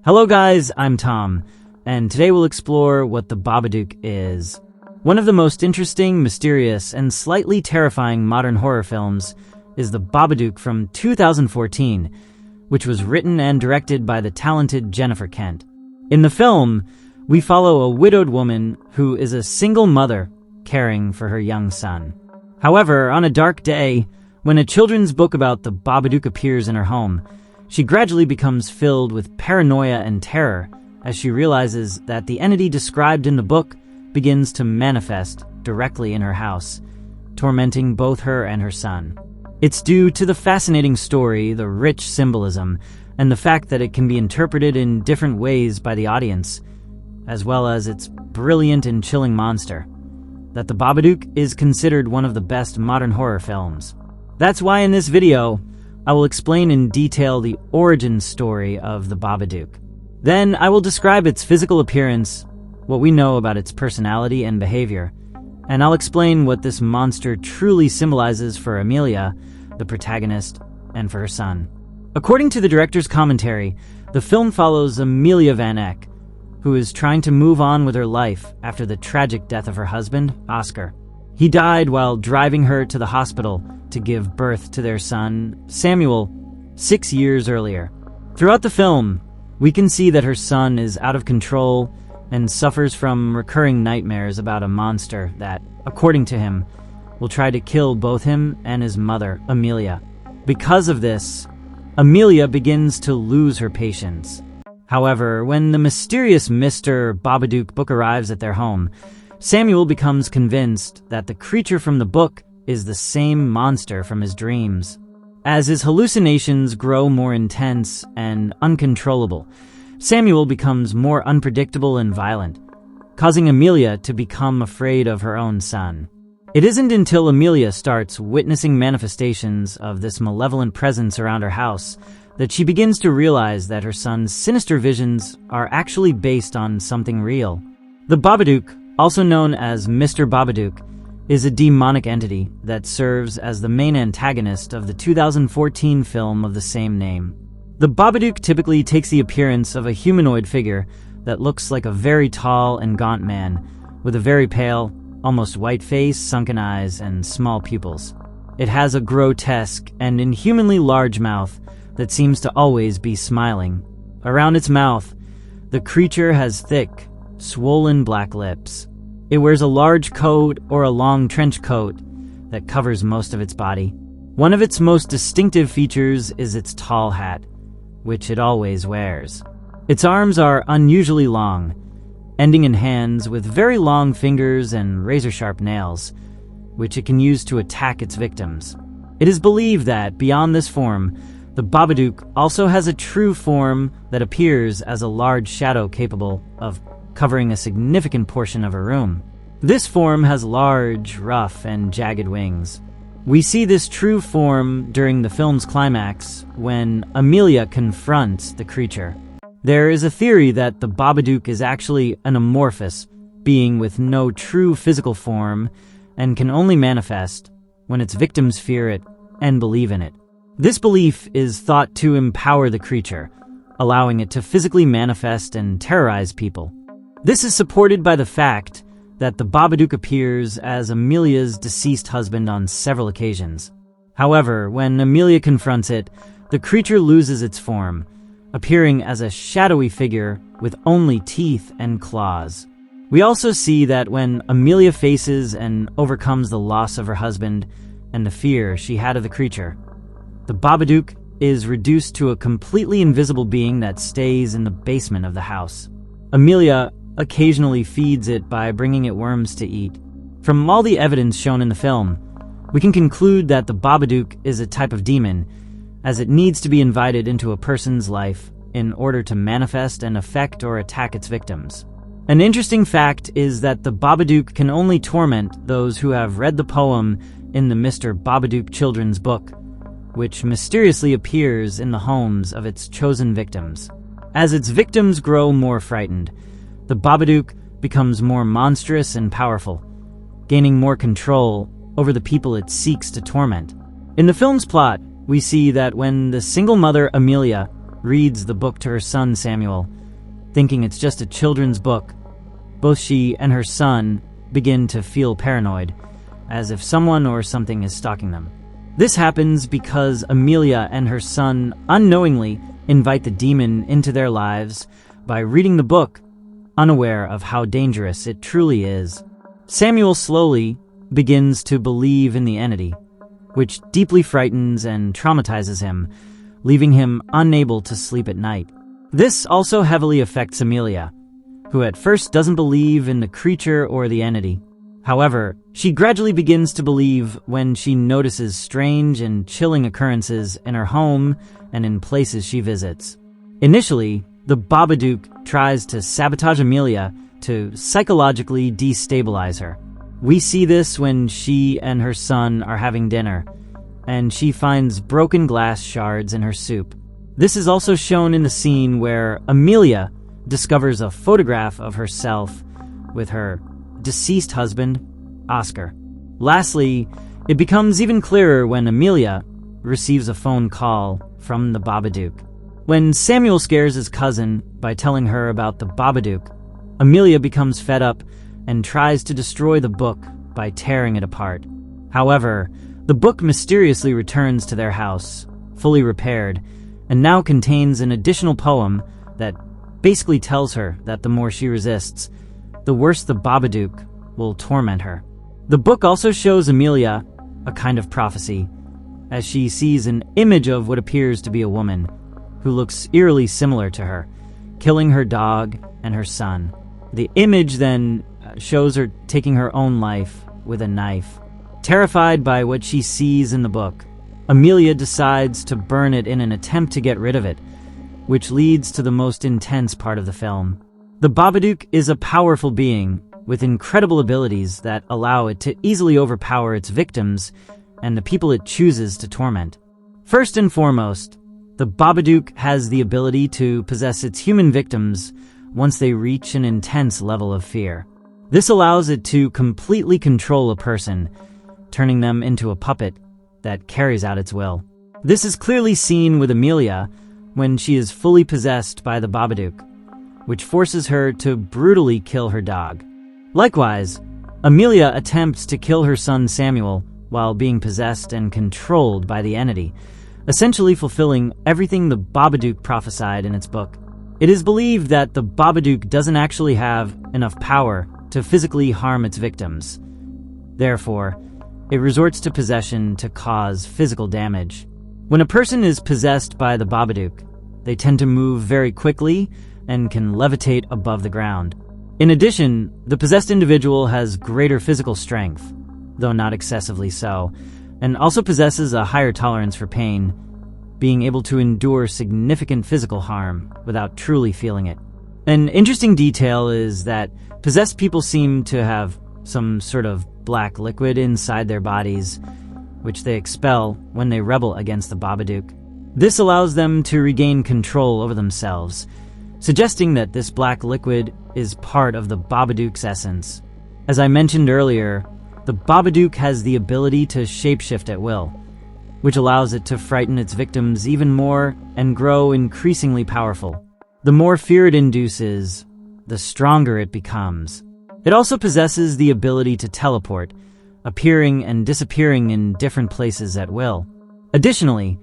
Hello guys, I'm Tom, and today we'll explore what the Babadook is. One of the most interesting, mysterious, and slightly terrifying modern horror films is The Babadook from 2014, which was written and directed by the talented Jennifer Kent. In the film, we follow a widowed woman who is a single mother caring for her young son. However, on a dark day, when a children's book about the Babadook appears in her home, she gradually becomes filled with paranoia and terror as she realizes that the entity described in the book begins to manifest directly in her house, tormenting both her and her son. It's due to the fascinating story, the rich symbolism, and the fact that it can be interpreted in different ways by the audience, as well as its brilliant and chilling monster, that the Babadook is considered one of the best modern horror films. That's why in this video, I will explain in detail the origin story of the Babadook. Then I will describe its physical appearance, what we know about its personality and behavior, and I'll explain what this monster truly symbolizes for Amelia, the protagonist, and for her son. According to the director's commentary, the film follows Amelia Van Eck, who is trying to move on with her life after the tragic death of her husband, Oscar. He died while driving her to the hospital to give birth to their son, Samuel, 6 years earlier. Throughout the film, we can see that her son is out of control and suffers from recurring nightmares about a monster that, according to him, will try to kill both him and his mother, Amelia. Because of this, Amelia begins to lose her patience. However, when the mysterious Mr. Babadook book arrives at their home, Samuel becomes convinced that the creature from the book is the same monster from his dreams. As his hallucinations grow more intense and uncontrollable, Samuel becomes more unpredictable and violent, causing Amelia to become afraid of her own son. It isn't until Amelia starts witnessing manifestations of this malevolent presence around her house that she begins to realize that her son's sinister visions are actually based on something real. The Babadook, also known as Mr. Babadook, is a demonic entity that serves as the main antagonist of the 2014 film of the same name. The Babadook typically takes the appearance of a humanoid figure that looks like a very tall and gaunt man, with a very pale, almost white face, sunken eyes, and small pupils. It has a grotesque and inhumanly large mouth that seems to always be smiling. Around its mouth, the creature has thick, swollen black lips. It wears a large coat or a long trench coat that covers most of its body. One of its most distinctive features is its tall hat, which it always wears. Its arms are unusually long, ending in hands with very long fingers and razor-sharp nails, which it can use to attack its victims. It is believed that, beyond this form, the Babadook also has a true form that appears as a large shadow capable of covering a significant portion of her room. This form has large, rough, and jagged wings. We see this true form during the film's climax when Amelia confronts the creature. There is a theory that the Babadook is actually an amorphous being with no true physical form and can only manifest when its victims fear it and believe in it. This belief is thought to empower the creature, allowing it to physically manifest and terrorize people. This is supported by the fact that the Babadook appears as Amelia's deceased husband on several occasions. However, when Amelia confronts it, the creature loses its form, appearing as a shadowy figure with only teeth and claws. We also see that when Amelia faces and overcomes the loss of her husband and the fear she had of the creature, the Babadook is reduced to a completely invisible being that stays in the basement of the house. Amelia occasionally feeds it by bringing it worms to eat. From all the evidence shown in the film, we can conclude that the Babadook is a type of demon, as it needs to be invited into a person's life in order to manifest and affect or attack its victims. An interesting fact is that the Babadook can only torment those who have read the poem in the Mr. Babadook children's book, which mysteriously appears in the homes of its chosen victims. As its victims grow more frightened, the Babadook becomes more monstrous and powerful, gaining more control over the people it seeks to torment. In the film's plot, we see that when the single mother Amelia reads the book to her son Samuel, thinking it's just a children's book. Both she and her son begin to feel paranoid, as if someone or something is stalking them. This happens because Amelia and her son unknowingly invite the demon into their lives by reading the book, unaware of how dangerous it truly is. Samuel slowly begins to believe in the entity, which deeply frightens and traumatizes him, leaving him unable to sleep at night. This also heavily affects Amelia, who at first doesn't believe in the creature or the entity. However, she gradually begins to believe when she notices strange and chilling occurrences in her home and in places she visits. Initially, the Babadook tries to sabotage Amelia to psychologically destabilize her. We see this when she and her son are having dinner, and she finds broken glass shards in her soup. This is also shown in the scene where Amelia discovers a photograph of herself with her deceased husband, Oscar. Lastly, it becomes even clearer when Amelia receives a phone call from the Babadook. When Samuel scares his cousin by telling her about the Babadook, Amelia becomes fed up and tries to destroy the book by tearing it apart. However, the book mysteriously returns to their house, fully repaired, and now contains an additional poem that basically tells her that the more she resists, the worse the Babadook will torment her. The book also shows Amelia a kind of prophecy, as she sees an image of what appears to be a woman who looks eerily similar to her, killing her dog and her son. The image then shows her taking her own life with a knife. Terrified by what she sees in the book, Amelia decides to burn it in an attempt to get rid of it, which leads to the most intense part of the film. The Babadook is a powerful being with incredible abilities that allow it to easily overpower its victims and the people it chooses to torment. First and foremost, the Babadook has the ability to possess its human victims once they reach an intense level of fear. This allows it to completely control a person, turning them into a puppet that carries out its will. This is clearly seen with Amelia when she is fully possessed by the Babadook, which forces her to brutally kill her dog. Likewise, Amelia attempts to kill her son Samuel while being possessed and controlled by the entity, essentially fulfilling everything the Babadook prophesied in its book. It is believed that the Babadook doesn't actually have enough power to physically harm its victims. Therefore, it resorts to possession to cause physical damage. When a person is possessed by the Babadook, they tend to move very quickly and can levitate above the ground. In addition, the possessed individual has greater physical strength, though not excessively so, and also possesses a higher tolerance for pain, being able to endure significant physical harm without truly feeling it. An interesting detail is that possessed people seem to have some sort of black liquid inside their bodies, which they expel when they rebel against the Babadook. This allows them to regain control over themselves, suggesting that this black liquid is part of the Babadook's essence. As I mentioned earlier, the Babadook has the ability to shapeshift at will, which allows it to frighten its victims even more and grow increasingly powerful. The more fear it induces, the stronger it becomes. It also possesses the ability to teleport, appearing and disappearing in different places at will. Additionally,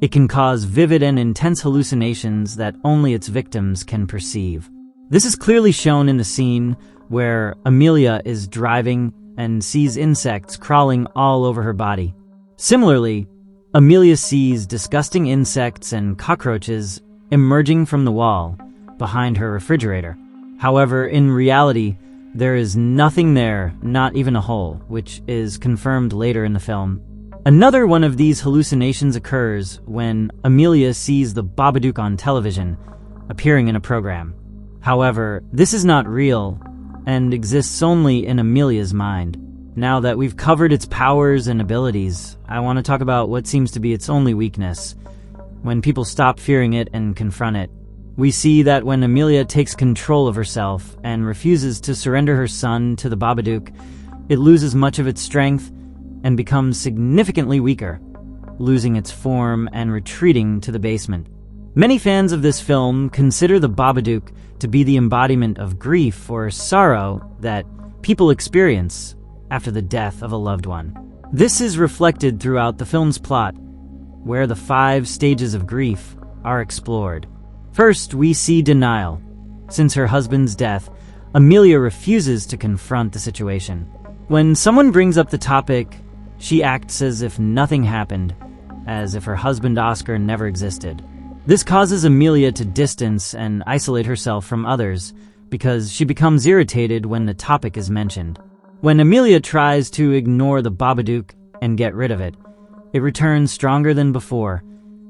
it can cause vivid and intense hallucinations that only its victims can perceive. This is clearly shown in the scene where Amelia is driving and sees insects crawling all over her body. Similarly, Amelia sees disgusting insects and cockroaches emerging from the wall behind her refrigerator. However, in reality, there is nothing there, not even a hole, which is confirmed later in the film. Another one of these hallucinations occurs when Amelia sees the Babadook on television, appearing in a program. However, this is not real and exists only in Amelia's mind. Now that we've covered its powers and abilities, I want to talk about what seems to be its only weakness. When people stop fearing it and confront it, we see that when Amelia takes control of herself and refuses to surrender her son to the Babadook, it loses much of its strength and becomes significantly weaker, losing its form and retreating to the basement. Many fans of this film consider the Babadook to be the embodiment of grief or sorrow that people experience after the death of a loved one. This is reflected throughout the film's plot, where the 5 stages of grief are explored. First, we see denial. Since her husband's death, Amelia refuses to confront the situation. When someone brings up the topic, she acts as if nothing happened, as if her husband Oscar never existed. This causes Amelia to distance and isolate herself from others because she becomes irritated when the topic is mentioned. When Amelia tries to ignore the Babadook and get rid of it, it returns stronger than before,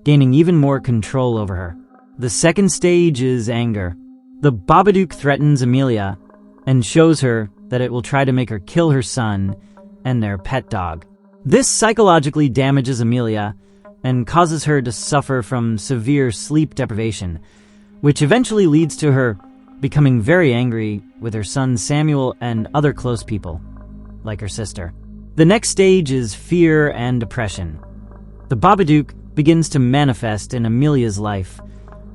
gaining even more control over her. The second stage is anger. The Babadook threatens Amelia and shows her that it will try to make her kill her son and their pet dog. This psychologically damages Amelia and causes her to suffer from severe sleep deprivation, which eventually leads to her becoming very angry with her son Samuel and other close people, like her sister. The next stage is fear and depression. The Babadook begins to manifest in Amelia's life,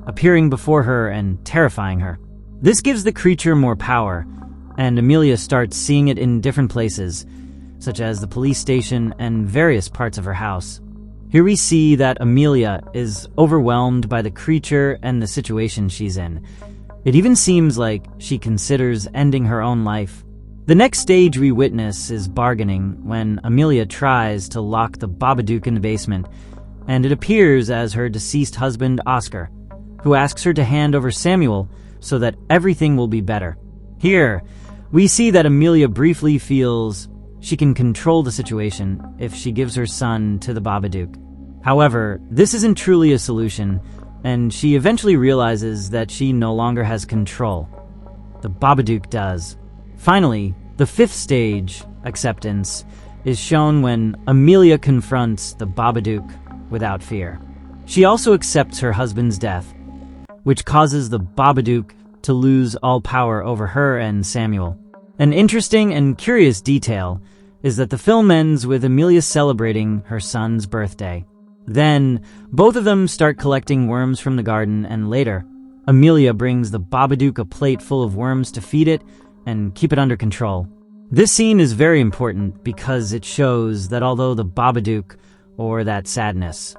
appearing before her and terrifying her. This gives the creature more power, and Amelia starts seeing it in different places, such as the police station and various parts of her house. Here we see that Amelia is overwhelmed by the creature and the situation she's in. It even seems like she considers ending her own life. The next stage we witness is bargaining, when Amelia tries to lock the Babadook in the basement, and it appears as her deceased husband Oscar, who asks her to hand over Samuel so that everything will be better. Here, we see that Amelia briefly feels she can control the situation if she gives her son to the Babadook. However, this isn't truly a solution, and she eventually realizes that she no longer has control. The Babadook does. Finally, the 5th stage, acceptance, is shown when Amelia confronts the Babadook without fear. She also accepts her husband's death, which causes the Babadook to lose all power over her and Samuel. An interesting and curious detail is that the film ends with Amelia celebrating her son's birthday. Then, both of them start collecting worms from the garden, and later, Amelia brings the Babadook a plate full of worms to feed it and keep it under control. This scene is very important because it shows that although the Babadook, or that sadness,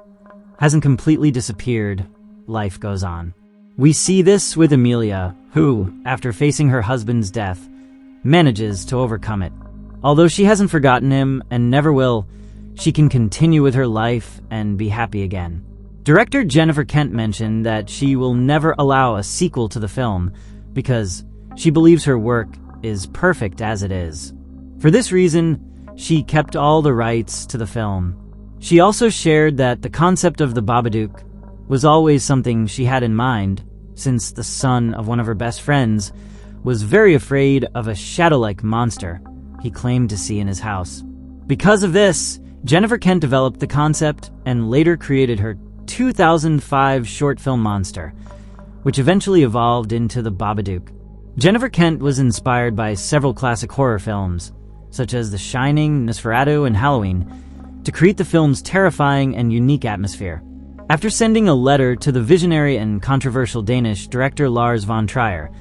hasn't completely disappeared, life goes on. We see this with Amelia, who, after facing her husband's death, manages to overcome it. Although she hasn't forgotten him and never will, she can continue with her life and be happy again. Director Jennifer Kent mentioned that she will never allow a sequel to the film because she believes her work is perfect as it is. For this reason, she kept all the rights to the film. She also shared that the concept of the Babadook was always something she had in mind, since the son of one of her best friends was very afraid of a shadow-like monster he claimed to see in his house. Because of this, Jennifer Kent developed the concept and later created her 2005 short film Monster, which eventually evolved into the Babadook. Jennifer Kent was inspired by several classic horror films, such as The Shining, Nosferatu, and Halloween, to create the film's terrifying and unique atmosphere. After sending a letter to the visionary and controversial Danish director Lars von Trier,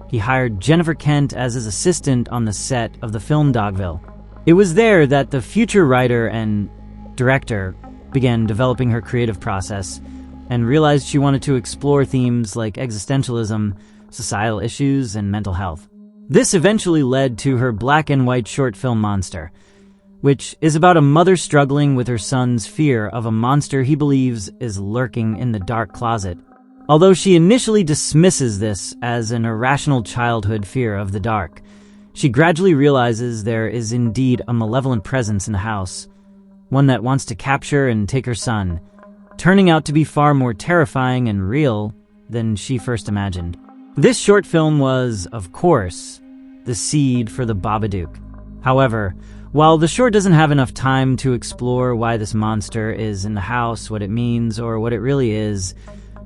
he hired Jennifer Kent as his assistant on the set of the film Dogville. It was there that the future writer and director began developing her creative process and realized she wanted to explore themes like existentialism, societal issues, and mental health. This eventually led to her black and white short film Monster, which is about a mother struggling with her son's fear of a monster he believes is lurking in the dark closet. Although she initially dismisses this as an irrational childhood fear of the dark, she gradually realizes there is indeed a malevolent presence in the house, one that wants to capture and take her son, turning out to be far more terrifying and real than she first imagined. This short film was, of course, the seed for the Babadook. However, while the short doesn't have enough time to explore why this monster is in the house, what it means, or what it really is,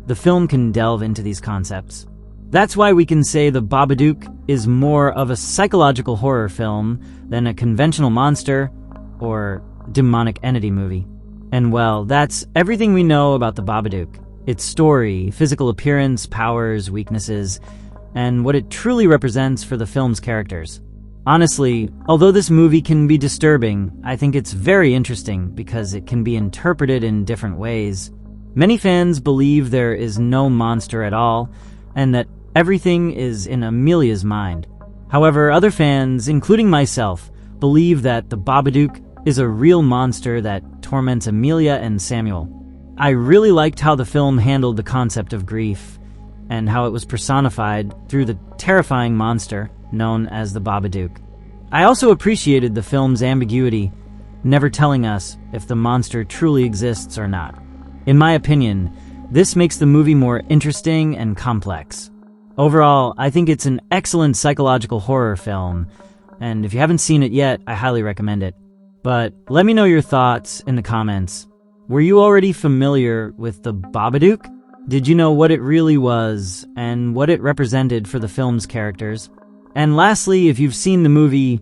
the film can delve into these concepts. That's why we can say the Babadook is more of a psychological horror film than a conventional monster or demonic entity movie. And well, that's everything we know about the Babadook. its story, physical appearance, powers, weaknesses, and what it truly represents for the film's characters. Honestly, although this movie can be disturbing, I think it's very interesting because it can be interpreted in different ways. Many fans believe there is no monster at all, and that everything is in Amelia's mind. However, other fans, including myself, believe that the Babadook is a real monster that torments Amelia and Samuel. I really liked how the film handled the concept of grief, and how it was personified through the terrifying monster known as the Babadook. I also appreciated the film's ambiguity, never telling us if the monster truly exists or not. In my opinion, this makes the movie more interesting and complex. Overall, I think it's an excellent psychological horror film, and if you haven't seen it yet, I highly recommend it. But let me know your thoughts in the comments. Were you already familiar with the Babadook? Did you know what it really was, and what it represented for the film's characters? And lastly, if you've seen the movie,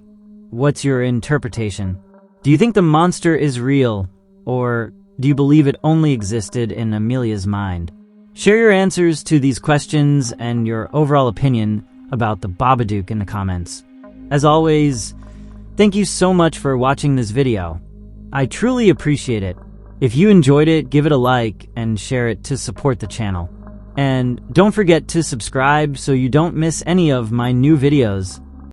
what's your interpretation? Do you think the monster is real, or do you believe it only existed in Amelia's mind? Share your answers to these questions and your overall opinion about the Babadook in the comments. As always, thank you so much for watching this video. I truly appreciate it. If you enjoyed it, give it a like and share it to support the channel. And don't forget to subscribe so you don't miss any of my new videos.